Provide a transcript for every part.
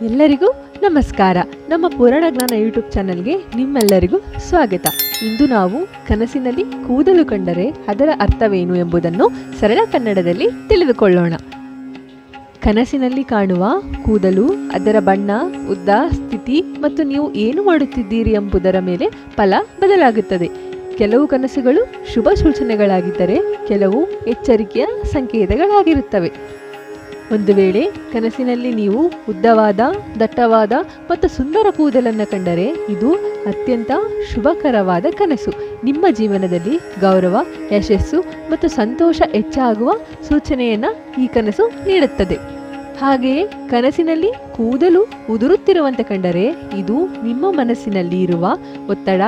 ಎಲ್ಲರಿಗೂ ನಮಸ್ಕಾರ. ನಮ್ಮ ಪುರಾಣ ಜ್ಞಾನ ಯೂಟ್ಯೂಬ್ ಚಾನೆಲ್ಗೆ ನಿಮ್ಮೆಲ್ಲರಿಗೂ ಸ್ವಾಗತ. ಇಂದು ನಾವು ಕನಸಿನಲ್ಲಿ ಕೂದಲು ಕಂಡರೆ ಅದರ ಅರ್ಥವೇನು ಎಂಬುದನ್ನು ಸರಳ ಕನ್ನಡದಲ್ಲಿ ತಿಳಿದುಕೊಳ್ಳೋಣ. ಕನಸಿನಲ್ಲಿ ಕಾಣುವ ಕೂದಲು ಅದರ ಬಣ್ಣ, ಉದ್ದ, ಸ್ಥಿತಿ ಮತ್ತು ನೀವು ಏನು ಮಾಡುತ್ತಿದ್ದೀರಿ ಎಂಬುದರ ಮೇಲೆ ಫಲ ಬದಲಾಗುತ್ತದೆ. ಕೆಲವು ಕನಸುಗಳು ಶುಭ ಸೂಚನೆಗಳಾಗಿದ್ದರೆ ಕೆಲವು ಎಚ್ಚರಿಕೆಯ ಸಂಕೇತಗಳಾಗಿರುತ್ತವೆ. ಒಂದು ವೇಳೆ ಕನಸಿನಲ್ಲಿ ನೀವು ಉದ್ದವಾದ, ದಟ್ಟವಾದ ಮತ್ತು ಸುಂದರ ಕೂದಲನ್ನು ಕಂಡರೆ ಇದು ಅತ್ಯಂತ ಶುಭಕರವಾದ ಕನಸು. ನಿಮ್ಮ ಜೀವನದಲ್ಲಿ ಗೌರವ, ಯಶಸ್ಸು ಮತ್ತು ಸಂತೋಷ ಹೆಚ್ಚಾಗುವ ಸೂಚನೆಯನ್ನು ಈ ಕನಸು ನೀಡುತ್ತದೆ. ಹಾಗೆಯೇ ಕನಸಿನಲ್ಲಿ ಕೂದಲು ಉದುರುತ್ತಿರುವಂತೆ ಕಂಡರೆ ಇದು ನಿಮ್ಮ ಮನಸ್ಸಿನಲ್ಲಿ ಇರುವ ಒತ್ತಡ,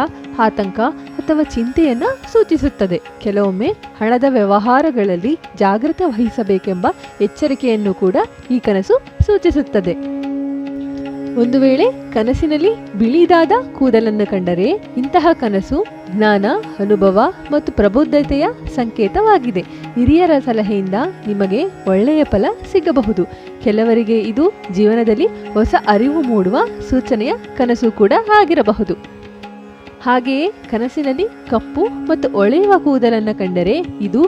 ಆತಂಕ ಅಥವಾ ಚಿಂತೆಯನ್ನು ಸೂಚಿಸುತ್ತದೆ. ಕೆಲವೊಮ್ಮೆ ಹಣದ ವ್ಯವಹಾರಗಳಲ್ಲಿ ಜಾಗೃತೆ ವಹಿಸಬೇಕೆಂಬ ಎಚ್ಚರಿಕೆಯನ್ನು ಕೂಡ ಈ ಕನಸು ಸೂಚಿಸುತ್ತದೆ. ಒಂದು ವೇಳೆ ಕನಸಿನಲ್ಲಿ ಬಿಳಿದಾದ ಕೂದಲನ್ನು ಕಂಡರೆ ಇಂತಹ ಕನಸು ಜ್ಞಾನ, ಅನುಭವ ಮತ್ತು ಪ್ರಬುದ್ಧತೆಯ ಸಂಕೇತವಾಗಿದೆ. ಹಿರಿಯರ ಸಲಹೆಯಿಂದ ನಿಮಗೆ ಒಳ್ಳೆಯ ಫಲ ಸಿಗಬಹುದು. ಕೆಲವರಿಗೆ ಇದು ಜೀವನದಲ್ಲಿ ಹೊಸ ಅರಿವು ಮೂಡುವ ಸೂಚನೆಯ ಕನಸು ಕೂಡ ಆಗಿರಬಹುದು. ಹಾಗೆಯೇ ಕನಸಿನಲ್ಲಿ ಕಪ್ಪು ಮತ್ತು ಹೊಳೆಯುವ ಕೂದಲನ್ನು ಕಂಡರೆ ಇದು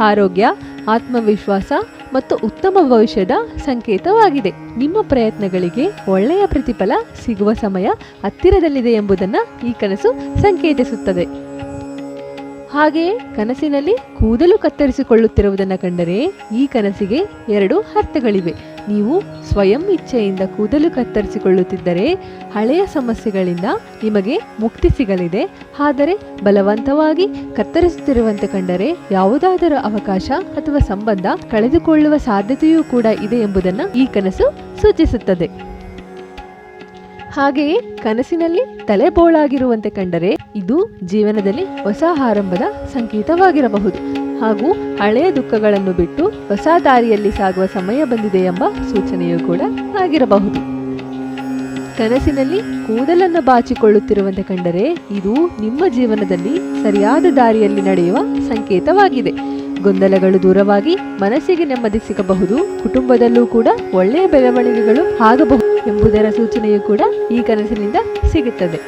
ಆರೋಗ್ಯ, ಆತ್ಮವಿಶ್ವಾಸ ಮತ್ತು ಉತ್ತಮ ಭವಿಷ್ಯದ ಸಂಕೇತವಾಗಿದೆ. ನಿಮ್ಮ ಪ್ರಯತ್ನಗಳಿಗೆ ಒಳ್ಳೆಯ ಪ್ರತಿಫಲ ಸಿಗುವ ಸಮಯ ಹತ್ತಿರದಲ್ಲಿದೆ ಎಂಬುದನ್ನು ಈ ಕನಸು ಸಂಕೇತಿಸುತ್ತದೆ. ಹಾಗೆಯೇ ಕನಸಿನಲ್ಲಿ ಕೂದಲು ಕತ್ತರಿಸಿಕೊಳ್ಳುತ್ತಿರುವುದನ್ನು ಕಂಡರೆ ಈ ಕನಸಿಗೆ ಎರಡು ಅರ್ಥಗಳಿವೆ. ನೀವು ಸ್ವಯಂ ಇಚ್ಛೆಯಿಂದ ಕೂದಲು ಕತ್ತರಿಸಿಕೊಳ್ಳುತ್ತಿದ್ದರೆ ಹಳೆಯ ಸಮಸ್ಯೆಗಳಿಂದ ನಿಮಗೆ ಮುಕ್ತಿ ಸಿಗಲಿದೆ. ಆದರೆ ಬಲವಂತವಾಗಿ ಕತ್ತರಿಸುತ್ತಿರುವಂತೆ ಕಂಡರೆ ಯಾವುದಾದರೂ ಅವಕಾಶ ಅಥವಾ ಸಂಬಂಧ ಕಳೆದುಕೊಳ್ಳುವ ಸಾಧ್ಯತೆಯೂ ಕೂಡ ಇದೆ ಎಂಬುದನ್ನು ಈ ಕನಸು ಸೂಚಿಸುತ್ತದೆ. ಹಾಗೆಯೇ ಕನಸಿನಲ್ಲಿ ತಲೆ ಬೋಳಾಗಿರುವಂತೆ ಕಂಡರೆ ಇದು ಜೀವನದಲ್ಲಿ ಹೊಸ ಆರಂಭದ ಸಂಕೇತವಾಗಿರಬಹುದು ಹಾಗೂ ಹಳೆಯ ದುಃಖಗಳನ್ನು ಬಿಟ್ಟು ಹೊಸ ದಾರಿಯಲ್ಲಿ ಸಾಗುವ ಸಮಯ ಬಂದಿದೆ ಎಂಬ ಸೂಚನೆಯೂ ಕೂಡ ಆಗಿರಬಹುದು. ಕನಸಿನಲ್ಲಿ ಕೂದಲನ್ನು ಬಾಚಿಕೊಳ್ಳುತ್ತಿರುವಂತೆ ಕಂಡರೆ ಇದು ನಿಮ್ಮ ಜೀವನದಲ್ಲಿ ಸರಿಯಾದ ದಾರಿಯಲ್ಲಿ ನಡೆಯುವ ಸಂಕೇತವಾಗಿದೆ. ಗೊಂದಲಗಳು ದೂರವಾಗಿ ಮನಸ್ಸಿಗೆ ನೆಮ್ಮದಿ ಸಿಗಬಹುದು. ಕುಟುಂಬದಲ್ಲೂ ಕೂಡ ಒಳ್ಳೆಯ ಬೆಳವಣಿಗೆಗಳು ಆಗಬಹುದು ಎಂಬುದರ ಸೂಚನೆಯೂ ಕೂಡ ಈ ಕನಸಿನಿಂದ ಸಿಗುತ್ತದೆ.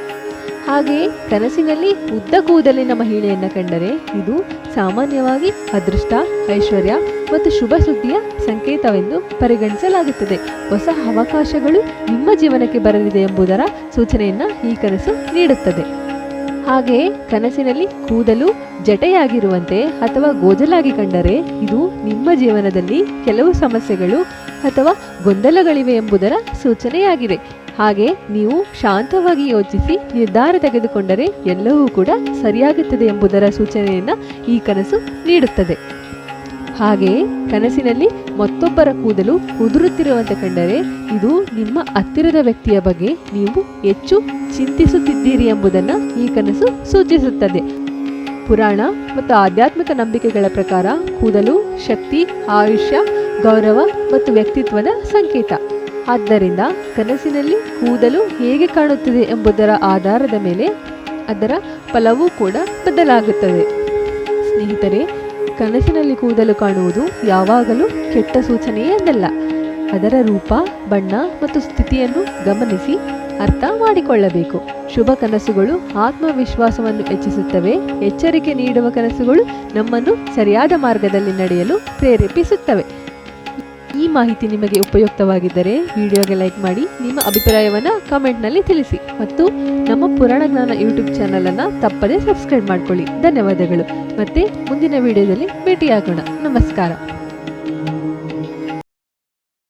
ಹಾಗೆಯೇ ಕನಸಿನಲ್ಲಿ ಉದ್ದ ಕೂದಲಿನ ಮಹಿಳೆಯನ್ನು ಕಂಡರೆ ಇದು ಸಾಮಾನ್ಯವಾಗಿ ಅದೃಷ್ಟ, ಐಶ್ವರ್ಯ ಮತ್ತು ಶುಭ ಸುದ್ದಿಯ ಸಂಕೇತವೆಂದು ಪರಿಗಣಿಸಲಾಗುತ್ತದೆ. ಹೊಸ ಅವಕಾಶಗಳು ನಿಮ್ಮ ಜೀವನಕ್ಕೆ ಬರಲಿದೆ ಎಂಬುದರ ಸೂಚನೆಯನ್ನು ಈ ಕನಸು ನೀಡುತ್ತದೆ. ಹಾಗೆಯೇ ಕನಸಿನಲ್ಲಿ ಕೂದಲು ಜಟೆಯಾಗಿರುವಂತೆ ಅಥವಾ ಗೋಜಲಾಗಿ ಕಂಡರೆ ಇದು ನಿಮ್ಮ ಜೀವನದಲ್ಲಿ ಕೆಲವು ಸಮಸ್ಯೆಗಳು ಅಥವಾ ಗೊಂದಲಗಳಿವೆ ಎಂಬುದರ ಸೂಚನೆಯಾಗಿದೆ. ಹಾಗೆ ನೀವು ಶಾಂತವಾಗಿ ಯೋಚಿಸಿ ನಿರ್ಧಾರ ತೆಗೆದುಕೊಂಡರೆ ಎಲ್ಲವೂ ಕೂಡ ಸರಿಯಾಗುತ್ತದೆ ಎಂಬುದರ ಸೂಚನೆಯನ್ನು ಈ ಕನಸು ನೀಡುತ್ತದೆ. ಹಾಗೆಯೇ ಕನಸಿನಲ್ಲಿ ಮತ್ತೊಬ್ಬರ ಕೂದಲು ಉದುರುತ್ತಿರುವಂತೆ ಕಂಡರೆ ಇದು ನಿಮ್ಮ ಹತ್ತಿರದ ವ್ಯಕ್ತಿಯ ಬಗ್ಗೆ ನೀವು ಹೆಚ್ಚು ಚಿಂತಿಸುತ್ತಿದ್ದೀರಿ ಎಂಬುದನ್ನು ಈ ಕನಸು ಸೂಚಿಸುತ್ತದೆ. ಪುರಾಣ ಮತ್ತು ಆಧ್ಯಾತ್ಮಿಕ ನಂಬಿಕೆಗಳ ಪ್ರಕಾರ ಕೂದಲು ಶಕ್ತಿ, ಆಯುಷ್ಯ, ಗೌರವ ಮತ್ತು ವ್ಯಕ್ತಿತ್ವದ ಸಂಕೇತ. ಆದ್ದರಿಂದ ಕನಸಿನಲ್ಲಿ ಕೂದಲು ಹೇಗೆ ಕಾಣುತ್ತದೆ ಎಂಬುದರ ಆಧಾರದ ಮೇಲೆ ಅದರ ಫಲವೂ ಕೂಡ ಬದಲಾಗುತ್ತದೆ. ಸ್ನೇಹಿತರೆ, ಕನಸಿನಲ್ಲಿ ಕೂದಲು ಕಾಣುವುದು ಯಾವಾಗಲೂ ಕೆಟ್ಟ ಸೂಚನೆಯೇ ಎಂದಲ್ಲ. ಅದರ ರೂಪ, ಬಣ್ಣ ಮತ್ತು ಸ್ಥಿತಿಯನ್ನು ಗಮನಿಸಿ ಅರ್ಥ ಮಾಡಿಕೊಳ್ಳಬೇಕು. ಶುಭ ಕನಸುಗಳು ಆತ್ಮವಿಶ್ವಾಸವನ್ನು ಹೆಚ್ಚಿಸುತ್ತವೆ. ಎಚ್ಚರಿಕೆ ನೀಡುವ ಕನಸುಗಳು ನಮ್ಮನ್ನು ಸರಿಯಾದ ಮಾರ್ಗದಲ್ಲಿ ನಡೆಯಲು ಪ್ರೇರೇಪಿಸುತ್ತವೆ. ಈ ಮಾಹಿತಿ ನಿಮಗೆ ಉಪಯುಕ್ತವಾಗಿದ್ದರೆ ವಿಡಿಯೋಗೆ ಲೈಕ್ ಮಾಡಿ, ನಿಮ್ಮ ಅಭಿಪ್ರಾಯವನ್ನು ಕಮೆಂಟ್ನಲ್ಲಿ ತಿಳಿಸಿ ಮತ್ತು ನಮ್ಮ ಪುರಾಣ ಜ್ಞಾನ ಯೂಟ್ಯೂಬ್ ಚಾನಲನ್ನು ತಪ್ಪದೇ ಸಬ್ಸ್ಕ್ರೈಬ್ ಮಾಡಿಕೊಳ್ಳಿ. ಧನ್ಯವಾದಗಳು. ಮತ್ತೆ ಮುಂದಿನ ವಿಡಿಯೋದಲ್ಲಿ ಭೇಟಿಯಾಗೋಣ. ನಮಸ್ಕಾರ.